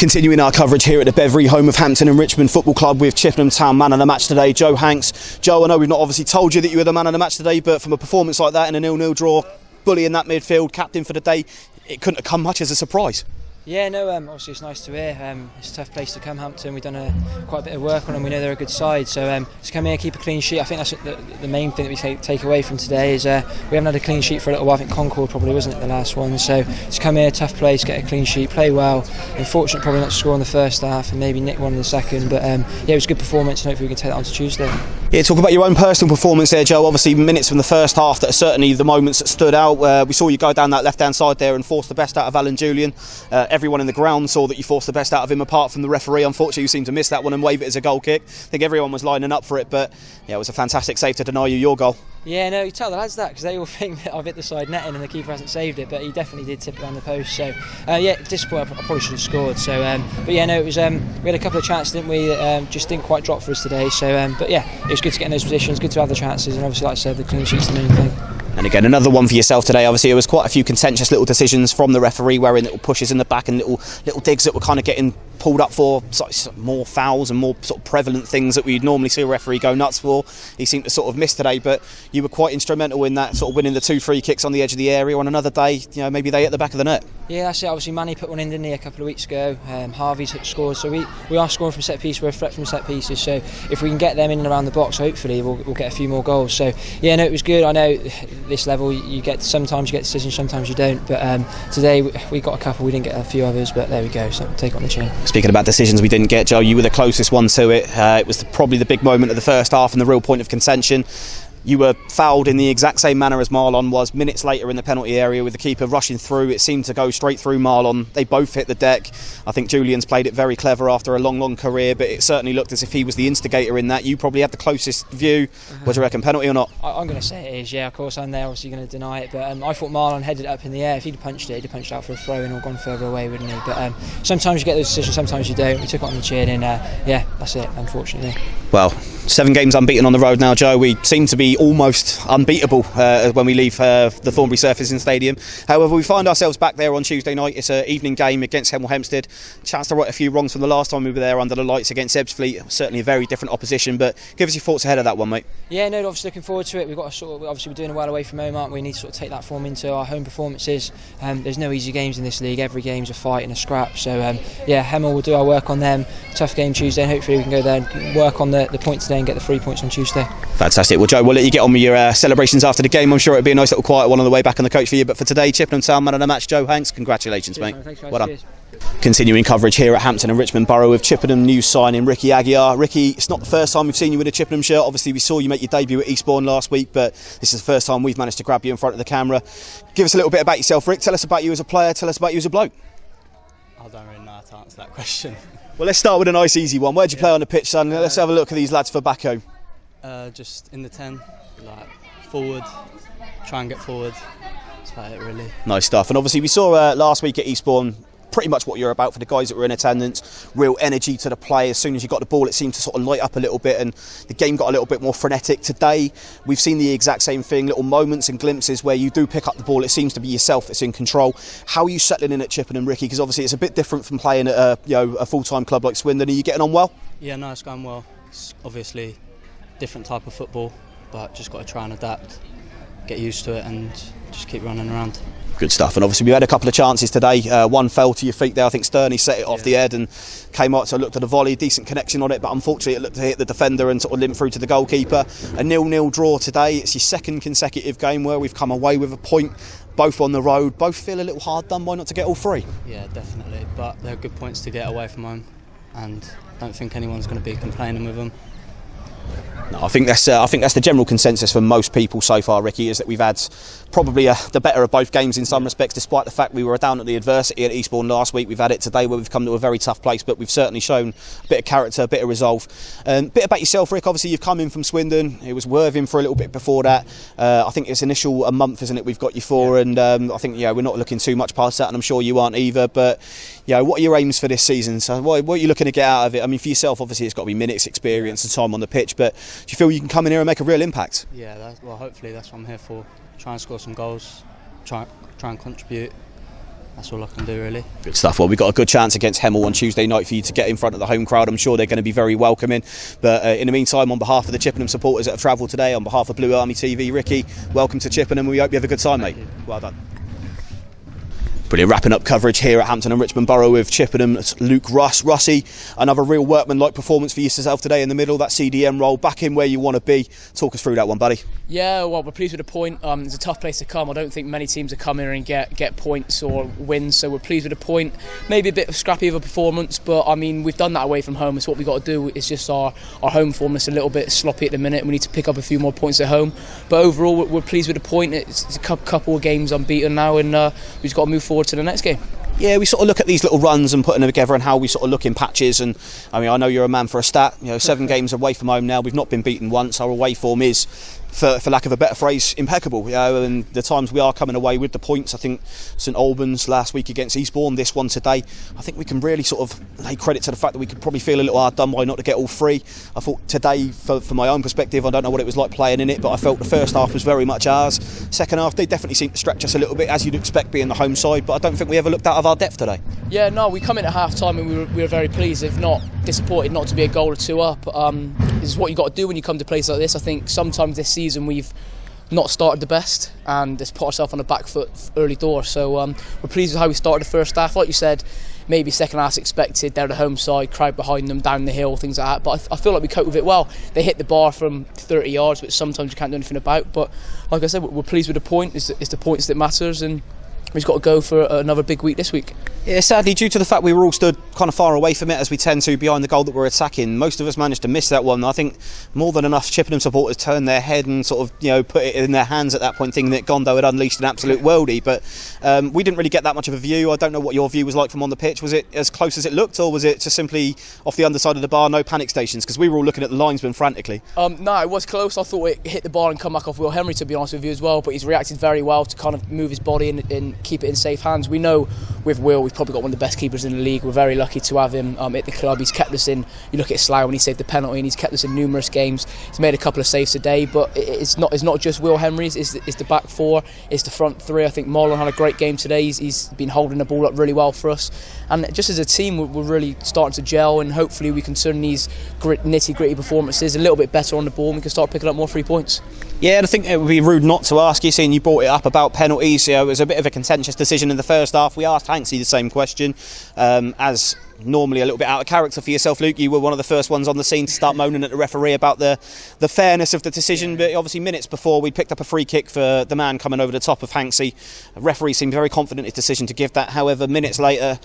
Continuing our coverage here at the Beverley, home of Hampton and Richmond Football Club, with Chippenham Town man of the match today, Joe Hanks. Joe, I know we've not obviously told you that you were the man of the match today, but from a performance like that in a 0-0 draw, bullying that midfield, captain for the day, it couldn't have come much as a surprise. Yeah, no, obviously it's nice to hear. It's a tough place to come, Hampton. We've done quite a bit of work on them. We know they're a good side, so to come here, keep a clean sheet. I think that's the main thing that we take away from today is we haven't had a clean sheet for a little while. I think Concord probably wasn't it the last one. So to come here, tough place, get a clean sheet, play well. Unfortunate probably not to score in the first half and maybe nick one in the second, but yeah, it was a good performance and hopefully we can take that on to Tuesday. Yeah, talk about your own personal performance there, Joe. Obviously minutes from the first half that are certainly the moments that stood out. We saw you go down that left-hand side there and force the best out of Alan Julian. Everyone in the ground saw that you forced the best out of him, apart from the referee. Unfortunately, you seemed to miss that one and wave it as a goal kick. I think everyone was lining up for it, but yeah, it was a fantastic save to deny you your goal. Yeah, no, you tell the lads that because they all think that I've hit the side netting and the keeper hasn't saved it, but he definitely did tip it around the post. So yeah, disappointed. I probably should have scored. So but yeah, no, it was. We had a couple of chances, didn't we? Just didn't quite drop for us today. So but yeah, it was good to get in those positions, good to have the chances, and obviously, like I said, the clean sheet's the main thing. And again, another one for yourself today. Obviously, there was quite a few contentious little decisions from the referee, wearing little pushes in the back and little digs that were kind of getting pulled up for sort of more fouls and more sort of prevalent things that we'd normally see a referee go nuts for. He seemed to sort of miss today, but you were quite instrumental in that, sort of winning the 2 free kicks on the edge of the area. On another day, you know, maybe they hit the back of the net. Yeah, that's it. Obviously, Manny put one in, didn't he, a couple of weeks ago. Harvey's scored, so we are scoring from set pieces. We're a threat from set pieces, so if we can get them in and around the box, hopefully we'll get a few more goals. So yeah, no, it was good. I know this level sometimes you get decisions, sometimes you don't, but today we got a couple, we didn't get a few others, but there we go, so take it on the chin. Speaking about decisions we didn't get, Joe, you were the closest one to it. It was probably the big moment of the first half and the real point of contention. You were fouled in the exact same manner as Marlon was minutes later in the penalty area, with the keeper rushing through. It seemed to go straight through Marlon. They both hit the deck. I think Julian's played it very clever after a long career, but it certainly looked as if he was the instigator in that. You probably had the closest view. What do you reckon, penalty or not? I'm going to say it is, yeah, of course. I'm there obviously going to deny it, but I thought Marlon headed it up in the air. If he'd punched it, he'd have punched out for a throw-in or gone further away, wouldn't he? But sometimes you get those decisions, sometimes you don't. We took it on the chin and yeah, that's it, unfortunately. Well, 7 games unbeaten on the road now, Joe. We seem to be almost unbeatable when we leave the Thornbury Surfacing Stadium. However, we find ourselves back there on Tuesday night. It's an evening game against Hemel Hempstead. Chance to right a few wrongs from the last time we were there under the lights against Ebbsfleet. Certainly a very different opposition, but give us your thoughts ahead of that one, mate. Yeah, no, obviously looking forward to it. We've got to obviously we're doing well away from home, aren't we? We need to sort of take that form into our home performances. There's no easy games in this league. Every game's a fight and a scrap. So yeah, Hemel will do our work on them. Tough game Tuesday, and hopefully we can go there and work on the points today and get the 3 points on Tuesday. Fantastic. Well, Joe, we'll let you get on with your celebrations after the game. I'm sure it'll be a nice little quiet one on the way back on the coach for you. But for today, Chippenham Town man of the match, Joe Hanks. Congratulations, cheers, mate. Man. Thanks, guys. Well done. Cheers. Continuing coverage here at Hampton and Richmond Borough with Chippenham new signing Ricky Aguiar. Ricky, it's not the first time we've seen you in a Chippenham shirt. Obviously, we saw you make your debut at Eastbourne last week, but this is the first time we've managed to grab you in front of the camera. Give us a little bit about yourself, Rick. Tell us about you as a player. Tell us about you as a bloke. I don't really know how to answer that question. Well, let's start with a nice easy one. Where'd you play on the pitch, son? Let's have a look at these lads for back home. Just in the 10, like forward, try and get forward. That's about it, really. Nice stuff. And obviously we saw last week at Eastbourne pretty much what you're about for the guys that were in attendance. Real energy to the play. As soon as you got the ball, it seemed to sort of light up a little bit and the game got a little bit more frenetic. Today we've seen the exact same thing, little moments and glimpses where you do pick up the ball. It seems to be yourself that's in control. How are you settling in at Chippenham, Ricky? Because obviously it's a bit different from playing at a full-time club like Swindon. Are you getting on well? Yeah, no, it's going well. It's obviously different type of football, but just got to try and adapt, get used to it and just keep running around. Good stuff. And obviously we had a couple of chances today. One fell to your feet there. I think Sterney set it off the head and came out, so I looked at the volley, decent connection on it, but unfortunately it looked to hit the defender and sort of limp through to the goalkeeper. A 0-0 draw today. It's your second consecutive game where we've come away with a point, both on the road. Both feel a little hard done by not to get all 3. Yeah, definitely, but they're good points to get away from home and I don't think anyone's going to be complaining with them. No, I think that's the general consensus for most people so far, Ricky, is that we've had probably the better of both games in some respects, despite the fact we were down at the adversity at Eastbourne last week. We've had it today where we've come to a very tough place, but we've certainly shown a bit of character, a bit of resolve. Bit about yourself, Rick. Obviously you've come in from Swindon. It was Worthing for a little bit before that. I think it's initial a month, isn't it, we've got you for, and I think we're not looking too much past that, and I'm sure you aren't either, but what are your aims for this season? So what are you looking to get out of it? I mean, for yourself, obviously it's got to be minutes, experience and time on the pitch, but do you feel you can come in here and make a real impact? Yeah, hopefully that's what I'm here for. Try and score some goals, try and contribute, that's all I can do really. Good stuff. Well, we've got a good chance against Hemel on Tuesday night for you to get in front of the home crowd. I'm sure they're going to be very welcoming. But in the meantime, on behalf of the Chippenham supporters that have travelled today, on behalf of Blue Army TV, Ricky, welcome to Chippenham. We hope you have a good time, mate. Well done. Brilliant. Wrapping up coverage here at Hampton and Richmond Borough with Chippenham's Luke Russe. Another real workman-like performance for yourself today in the middle, that CDM role, back in where you want to be. Talk us through that one, buddy. Yeah, well, we're pleased with the point. It's a tough place to come. I don't think many teams have come here and get points or wins, so we're pleased with the point. Maybe a bit of scrappy of a performance, but I mean, we've done that away from home. It's what we've got to do. It's just our home form is a little bit sloppy at the minute. We need to pick up a few more points at home. But overall, we're pleased with the point. It's a couple of games unbeaten now, and we've just got to move forward to the next game. Yeah, we sort of look at these little runs and putting them together and how we sort of look in patches. And I mean, I know you're a man for a stat. 7 games away from home now. We've not been beaten once. Our away form is, for lack of a better phrase, impeccable. And the times we are coming away with the points, I think St Albans last week against Eastbourne, this one today, I think we can really sort of lay credit to the fact that we could probably feel a little hard done by not to get all 3. I thought today, for my own perspective, I don't know what it was like playing in it, but I felt the first half was very much ours. Second half, they definitely seemed to stretch us a little bit, as you'd expect being the home side, but I don't think we ever looked out of our depth today. Yeah, no, we come in at half time and we were very pleased, if not disappointed not to be a goal or 2 up. This is what you got to do when you come to places like this. I think sometimes this season we've not started the best and it's put ourselves on the back foot early door. So we're pleased with how we started the first half. Like you said, maybe second half expected. They're the home side, crowd behind them, down the hill, things like that. But I feel like we coped with it well. They hit the bar from 30 yards, which sometimes you can't do anything about. But like I said, we're pleased with the point. It's the points that matters, and we've got to go for another big week this week. Yeah, sadly, due to the fact we were all stood kind of far away from it, as we tend to, behind the goal that we're attacking, most of us managed to miss that one. I think more than enough Chippenham supporters turned their head and sort of, put it in their hands at that point, thinking that Gondo had unleashed an absolute worldie. But we didn't really get that much of a view. I don't know what your view was like from on the pitch. Was it as close as it looked, or was it just simply off the underside of the bar, no panic stations? Because we were all looking at the linesman frantically. No, it was close. I thought it hit the bar and come back off Will Henry, to be honest with you, as well. But he's reacted very well to kind of move his body and keep it in safe hands. We know with Will, we've probably got one of the best keepers in the league. We're very lucky to have him at the club. He's kept us in. You look at Slough when he saved the penalty, and he's kept us in numerous games. He's made a couple of saves today, but it's not just Will Henry's. It's the back 4. It's the front 3. I think Marlon had a great game today. He's been holding the ball up really well for us, and just as a team, we're really starting to gel, and hopefully we can turn these nitty gritty performances a little bit better on the ball, and we can start picking up more 3 points. Yeah, and I think it would be rude not to ask you, seeing you brought it up about penalties. It was a bit of a contentious decision in the first half. We asked Hanksy the same question, as normally a little bit out of character for yourself, Luke. You were one of the first ones on the scene to start moaning at the referee about the fairness of the decision, but obviously minutes before we picked up a free kick for the man coming over the top of Hanksy. The referee seemed very confident in his decision to give that. However, minutes later,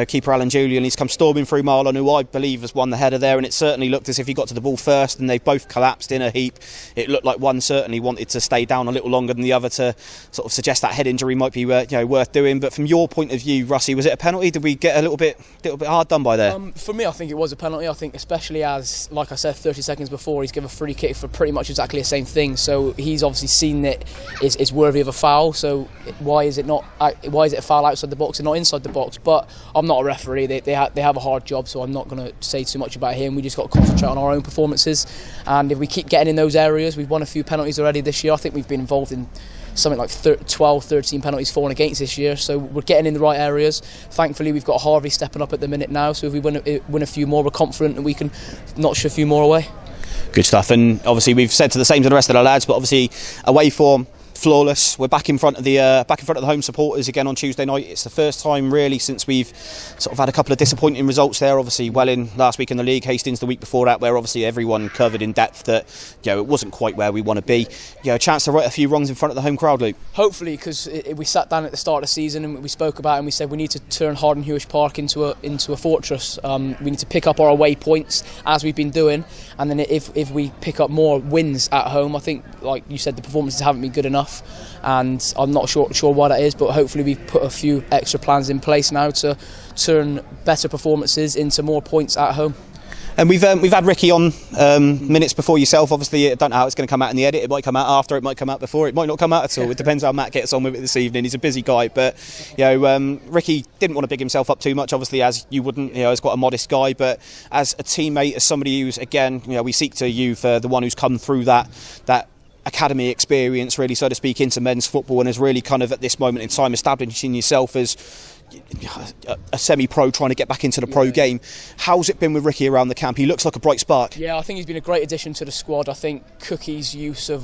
keeper Alan Julian, he's come storming through Marlon, who I believe has won the header there, and it certainly looked as if he got to the ball first, and they both collapsed in a heap. It looked like one certainly wanted to stay down a little longer than the other, to sort of suggest that head injury might be worth doing. But from your point of view, Russie, was it a penalty? Did we get a little bit hard done by there? For me, I think it was a penalty. I think especially as, like I said, 30 seconds before, he's given a free kick for pretty much exactly the same thing. So he's obviously seen that it's worthy of a foul. So why is it a foul outside the box and not inside the box? But I'm not a referee. They have a hard job, so I'm not going to say too much about him. We just got to concentrate on our own performances. And if we keep getting in those areas, we've won a few penalties already this year. I think we've been involved in something like 12, 13 penalties for and against this year, so we're getting in the right areas. Thankfully, we've got Harvey stepping up at the minute now, so if we win a few more, we're confident that we can notch a few more away. Good stuff. And obviously we've said to the same to the rest of the lads, but obviously away form flawless. We're back in front of the home supporters again on Tuesday night. It's the first time really since we've sort of had a couple of disappointing results there. Obviously Welling last week in the league, Hastings the week before that, where obviously everyone covered in depth that it wasn't quite where we want to be. A chance to right a few wrongs in front of the home crowd, Luke. Hopefully, because we sat down at the start of the season and we spoke about it, and we said we need to turn Harden Hewish Park into a fortress. We need to pick up our away points as we've been doing, and then if we pick up more wins at home, I think, like you said, the performances haven't been good enough. And I'm not sure why that is, but hopefully we've put a few extra plans in place now to turn better performances into more points at home. And we've had Ricky on minutes before yourself. Obviously, I don't know how it's going to come out in the edit. It might come out after, it might come out before, it might not come out at all. It depends how Matt gets on with it this evening. He's a busy guy, but Ricky didn't want to big himself up too much, obviously, as you wouldn't. He's quite a modest guy, but as a teammate, as somebody who's, again, we seek to you for the one who's come through that academy experience, really, so to speak, into men's football, and has really kind of at this moment in time establishing yourself as a semi-pro trying to get back into the pro game. How's it been with Ricky around the camp? He looks like a bright spark. Yeah, I think he's been a great addition to the squad. I think Cookie's use of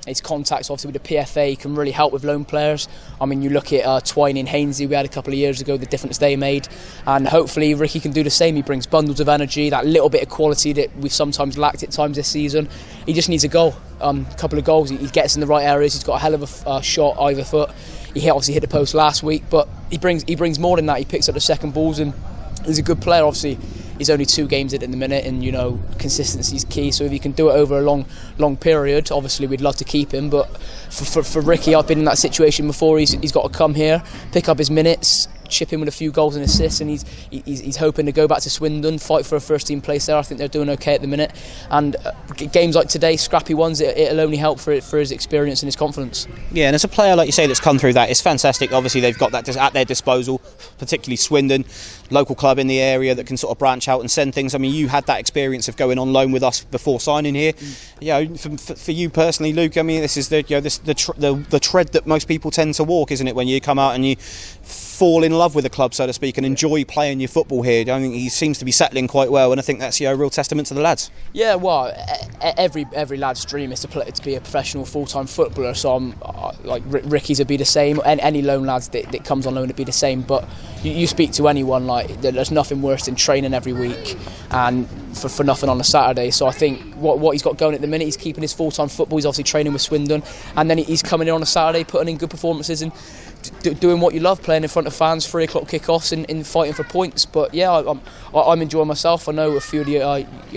his contacts, obviously with the PFA, can really help with loan players. I mean, you look at Twining and Hainsey we had a couple of years ago, the difference they made, and hopefully Ricky can do the same. He brings bundles of energy, that little bit of quality that we've sometimes lacked at times this season. He just needs a goal, a couple of goals. He gets in the right areas. He's got a hell of a shot either foot. He obviously hit the post last week, but he brings more than that. He picks up the second balls, and he's a good player. Obviously, he's only 2 games in at the minute, and consistency is key. So if he can do it over a long period, obviously we'd love to keep him. But for Ricky, I've been in that situation before. He's got to come here, pick up his minutes, chip in with a few goals and assists, and he's hoping to go back to Swindon, fight for a first team place there. I think they're doing okay at the minute, and games like today, scrappy ones, it'll only help for his experience and his confidence. Yeah, and as a player, like you say, that's come through that, it's fantastic. Obviously they've got that at their disposal, particularly Swindon, local club in the area that can sort of branch out and send things. I mean, you had that experience of going on loan with us before signing here. For you personally, Luke, I mean, this is the tread that most people tend to walk, isn't it, when you come out and you fall in love with the club, so to speak, and enjoy playing your football here. I think he seems to be settling quite well, and I think that's a real testament to the lads. Yeah, well, every lad's dream is to be a professional full-time footballer. So like Ricky's would be the same, and any loan lads that comes on loan would be the same. But you speak to anyone, like there's nothing worse than training every week and for nothing on a Saturday. So I think what he's got going at the minute, he's keeping his full-time football. He's obviously training with Swindon, and then he's coming in on a Saturday, putting in good performances and doing what you love, playing in front of fans, 3 o'clock kickoffs and fighting for points. But yeah, I'm enjoying myself. I know a few of the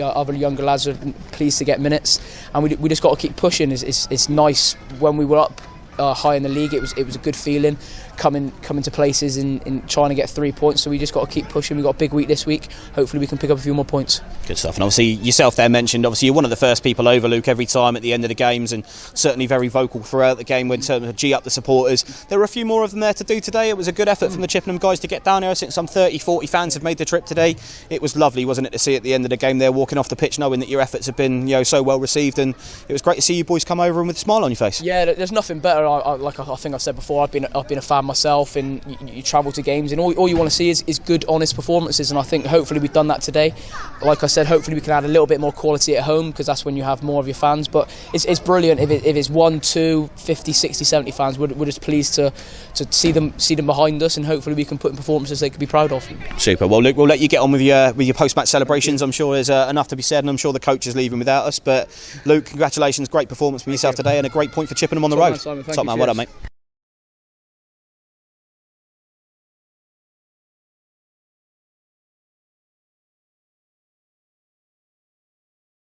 other younger lads are pleased to get minutes, and we just got to keep pushing. It's nice when we were up high in the league. It was a good feeling coming to places and trying to get 3 points. So we just got to keep pushing. We've got a big week this week. Hopefully we can pick up a few more points. Good stuff. And obviously yourself there mentioned, obviously you're one of the first people over, Luke, every time at the end of the games, and certainly very vocal throughout the game in terms of G up the supporters. There were a few more of them there to do today. It was a good effort from the Chippenham guys to get down here. I think some 30-40 fans have made the trip today. It was lovely, wasn't it, to see at the end of the game there walking off the pitch knowing that your efforts have been so well received, and it was great to see you boys come over and with a smile on your face. Yeah, there's nothing better. Like I think I've said before, I've been a fan myself, and you travel to games and all you want to see is good, honest performances, and I think hopefully we've done that today. Like I said, hopefully we can add a little bit more quality at home, because that's when you have more of your fans. But it's brilliant if it's 1, 2, 50, 60, 70 fans. We're just pleased to see them behind us, and hopefully we can put in performances they could be proud of. Super. Well, Luke, we'll let you get on with your post-match celebrations. I'm sure there's enough to be said, and I'm sure the coach is leaving without us. But Luke, congratulations, great performance from yourself today, and a great point for Chippenham on the road. Simon, top man, well done, mate.